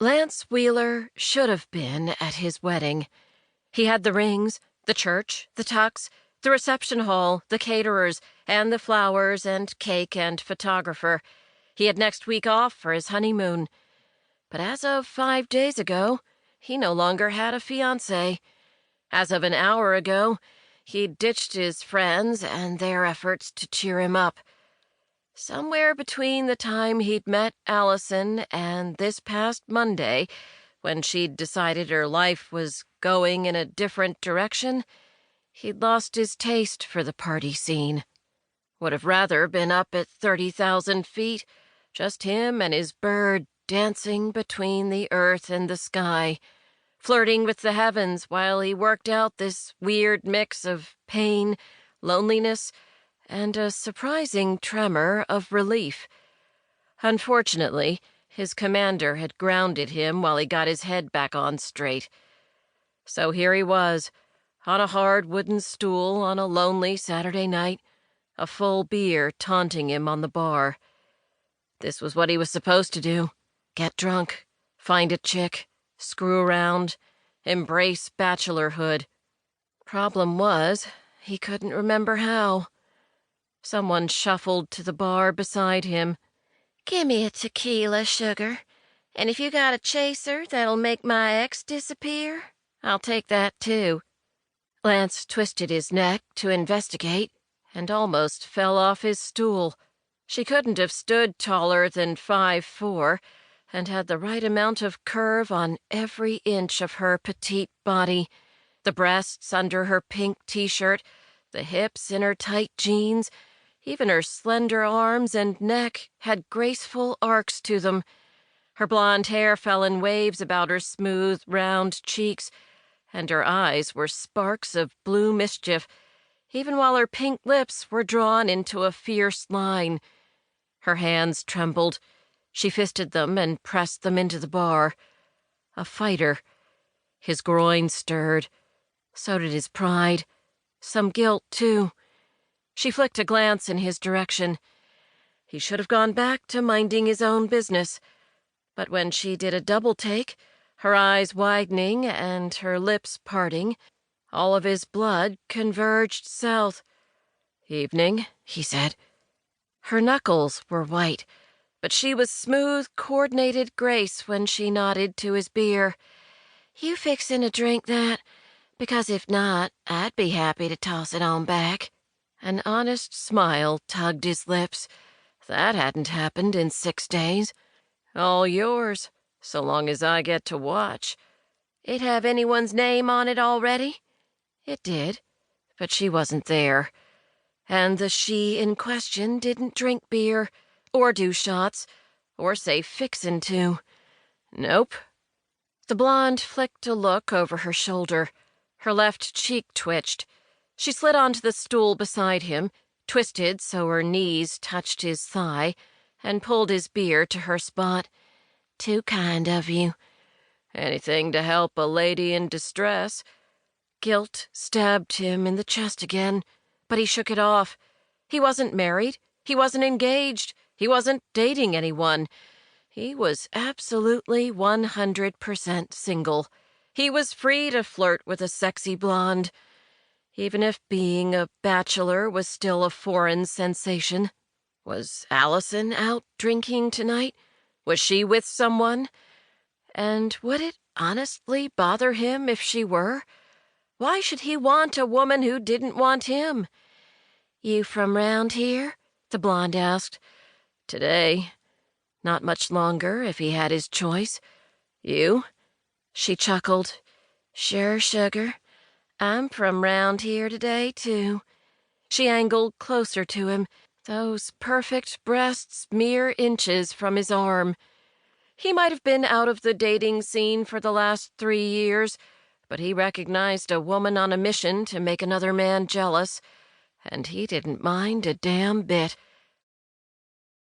Lance Wheeler should have been at his wedding. He had the rings, the church, the tux, the reception hall, the caterers, and the flowers and cake and photographer. He had next week off for his honeymoon. But as of 5 days ago, he no longer had a fiancé. As of an hour ago, he'd ditched his friends and their efforts to cheer him up. Somewhere between the time he'd met Allison and this past Monday, when she'd decided her life was going in a different direction, he'd lost his taste for the party scene. Would have rather been up at 30,000 feet, just him and his bird dancing between the earth and the sky, flirting with the heavens while he worked out this weird mix of pain, loneliness, and a surprising tremor of relief. Unfortunately, his commander had grounded him while he got his head back on straight. So here he was, on a hard wooden stool on a lonely Saturday night, a full beer taunting him on the bar. This was what he was supposed to do: get drunk, find a chick, screw around, embrace bachelorhood. Problem was, he couldn't remember how. Someone shuffled to the bar beside him. "Gimme a tequila, sugar. And if you got a chaser that'll make my ex disappear, I'll take that too." Lance twisted his neck to investigate and almost fell off his stool. She couldn't have stood taller than 5'4", and had the right amount of curve on every inch of her petite body. The breasts under her pink t-shirt, the hips in her tight jeans, even her slender arms and neck had graceful arcs to them. Her blonde hair fell in waves about her smooth, round cheeks, and her eyes were sparks of blue mischief, even while her pink lips were drawn into a fierce line. Her hands trembled. She fisted them and pressed them into the bar. A fighter. His groin stirred. So did his pride. Some guilt, too. She flicked a glance in his direction. He should have gone back to minding his own business. But when she did a double take, her eyes widening and her lips parting, all of his blood converged south. "Evening," he said. Her knuckles were white, but she was smooth, coordinated grace when she nodded to his beer. "You fixin' to drink that? Because if not, I'd be happy to toss it on back." An honest smile tugged his lips. That hadn't happened in 6 days. "All yours, so long as I get to watch." "It have anyone's name on it already?" It did, but she wasn't there. And the she in question didn't drink beer, or do shots, or say fixin' to. Nope. The blonde flicked a look over her shoulder. Her left cheek twitched. She slid onto the stool beside him, twisted so her knees touched his thigh, and pulled his beer to her spot. "Too kind of you." "Anything to help a lady in distress." Guilt stabbed him in the chest again, but he shook it off. He wasn't married. He wasn't engaged. He wasn't dating anyone. He was absolutely 100% single. He was free to flirt with a sexy blonde, even if being a bachelor was still a foreign sensation. Was Allison out drinking tonight? Was she with someone? And would it honestly bother him if she were? Why should he want a woman who didn't want him? "You from round here?" the blonde asked. "Today. Not much longer if he had his choice. You?" She chuckled. "Sure, sugar. I'm from round here today, too." She angled closer to him, those perfect breasts mere inches from his arm. He might have been out of the dating scene for the last 3 years, but he recognized a woman on a mission to make another man jealous, and he didn't mind a damn bit.